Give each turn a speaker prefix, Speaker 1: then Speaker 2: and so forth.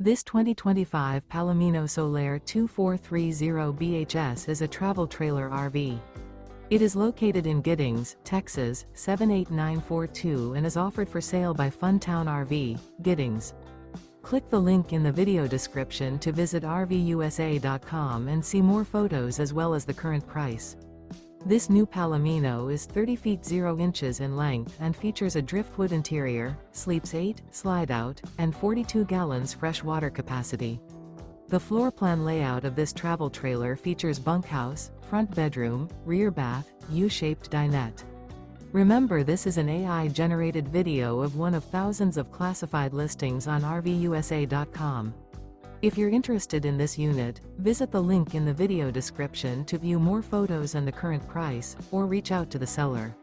Speaker 1: This 2025 Palomino Solaire 2430 BHS is a travel trailer RV. It is located in Giddings, Texas, 78942 and is offered for sale by Funtown RV, Giddings. Click the link in the video description to visit RVUSA.com and see more photos as well as the current price. This new Palomino is 30 feet 0 inches in length and features a driftwood interior, sleeps 8, slide-out, and 42 gallons fresh water capacity. The floor plan layout of this travel trailer features bunkhouse, front bedroom, rear bath, U-shaped dinette. Remember, this is an AI-generated video of one of thousands of classified listings on RVUSA.com. If you're interested in this unit, visit the link in the video description to view more photos and the current price, or reach out to the seller.